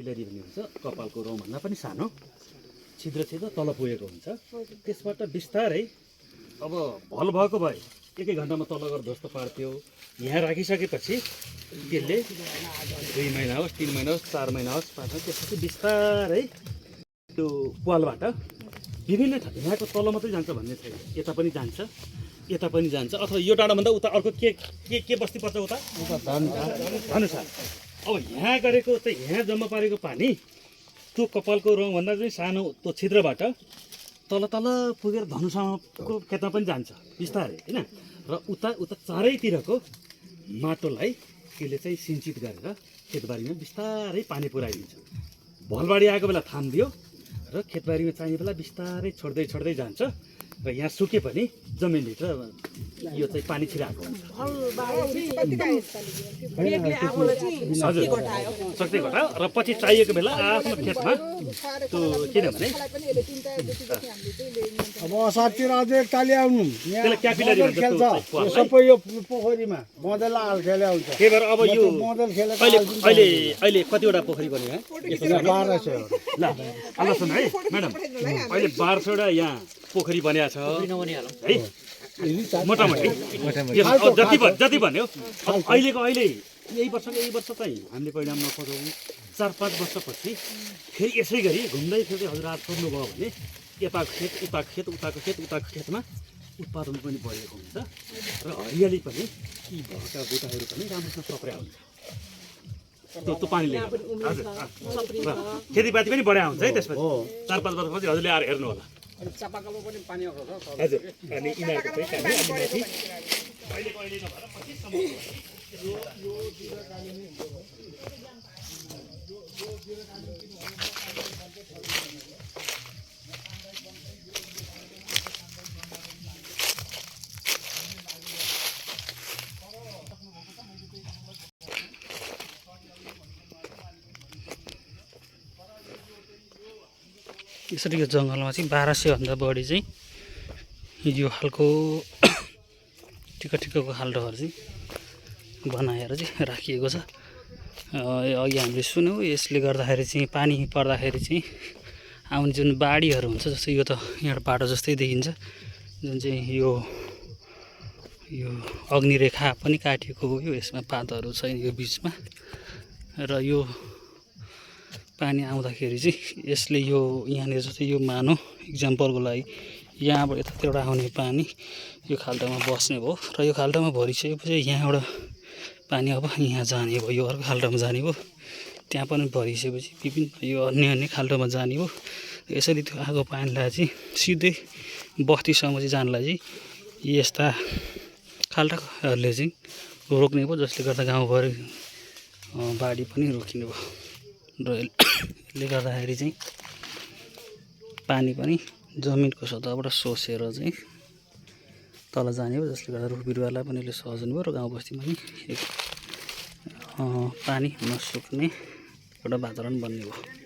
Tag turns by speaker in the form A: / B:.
A: Capillary भन्ने हुन्छ कपालको रौँभन्दा पनि सानो छिद्र छिद्र तल पुगेको हुन्छ। त्यसबाट बिस्तारै अब भल भएको भए एकै घन्टामा तल गरेर ध्वस्त पार्थ्यो। यहाँ राखिसकेपछि त्यसले 2 महिना होस् 3 महिना होस् 4 महिना होस् 5 महिना त्यसपछि बिस्तारै त्यो पालबाट विभिन्न यहाँको तल मात्रै जान्छ भन्ने छैन, यता पनि जान्छ यता पनि जान्छ, अथवा यो डाँडाभन्दा उता अर्को के बस्ती पर्छ उता धनुषा। अब यहाँ गरेको चाहिँ यहाँ जम्मा पारेको पानी त्यो कपालको रङभन्दा चाहिँ सानो त्यो छिद्रबाट तल तल पुगेर धनुषाको खेतमा पनि जान्छ बिस्तारै होइन। र उता उता चारैतिरको माटोलाई त्यसले चाहिँ सिन्चित गरेर खेतबारीमा बिस्तारै पानी पुऱ्याइदिन्छ। भलबाडी आएको बेला थामिदियो र खेतबारीमा चाहिने बेला बिस्तारै छोड्दै छोड्दै जान्छ र यहाँ सुके पनि जमिनभित्र यो चाहिँ पानी छिराएको हुन्छ। शक्ति घटायो र पछि चाहिएको बेला आफ्नो खेतमा त्यो किनभने
B: अब असारतिर अझै एकताली आउनु
A: त्यसलाई क्यापिलरी भन्छ
B: खेल्छ
A: त्यो
B: सबै यो पोखरीमा मदल हाल खेले आउँछ।
A: त्यही भएर अब यो
B: मदल खेलेको
A: अहिले कतिवटा पोखरी बन्यो यहाँ
B: 1200
A: ल अब सुन है म्याडम, अहिले 1200वटा यहाँ पोखरी बनिएको छ है मोटामोटी जति भन्यो। अब अहिले यही वर्ष चाहिँ हामीले परिणाम नखोजौँ 4-5 वर्षपछि फेरि यसै गरी घुम्दै फिर्दै हजुरआज सोध्नुभयो भने यताको खेत उताको खेत उताको खेत उताको खेतमा उत्पादन पनि बढेको हुन्छ र हरियाली पनि यी भएका बुटाहरू पनि राम्रोसँग सप्रिया हुन्छ त्यो पानीले। हजुर र खेतीपाती पनि बढिया हुन्छ है। त्यसपछि 4-5 वर्षपछि हजुरले आएर हेर्नु होला।
B: चापाकलमा पनि पानी आउँछ
A: हजुर अनि यिनीहरूको चाहिँ पानी अनि माथि अहिले नभएर पछिसम्म
C: यसरी यो जङ्गलमा चाहिँ 1200 भन्दा बढी चाहिँ यो खालको टिकटको खाल्डोहरू चाहिँ बनाएर चाहिँ राखिएको छ। अघि हामीले सुन्यौँ यसले गर्दाखेरि चाहिँ पानी पर्दाखेरि चाहिँ आउने जुन बाढीहरू हुन्छ, जस्तै यो त यहाँ बाटो जस्तै देखिन्छ, जुन चाहिँ यो अग्निरेखा पनि काटिएको हो। यसमा पातहरू छैन यो बिचमा र यो पानी आउँदाखेरि चाहिँ यसले यो यहाँनिर जस्तै यो मानौ इक्जाम्पलको लागि यहाँबाट यतातिर आउने पानी यो खाल्डोमा बस्ने भयो र यो खाल्डोमा भरिसकेपछि यहाँबाट पानी अब यहाँ जाने भयो, यो अर्को खाल्डोमा जाने भयो, त्यहाँ पनि भरिसकेपछि विभिन्न यो अन्य खाल्डोमा जाने भयो। यसरी त्यो आएको पानीलाई चाहिँ सिधै बस्तीसम्म चाहिँ जानलाई चाहिँ यस्ता खाल्डाहरूले चाहिँ रोक्ने भयो, जसले गर्दा गाउँभरि बाढी पनि रोकिने भयो र यसले गर्दाखेरि चाहिँ पानी पनि जमिनको सतहबाट सोसेर चाहिँ तल जाने भयो, जसले गर्दा रुख बिरुवालाई पनि यसले सहज हुने भयो र गाउँ बस्तीमा पनि पानी नसुक्ने एउटा वातावरण बन्ने भयो।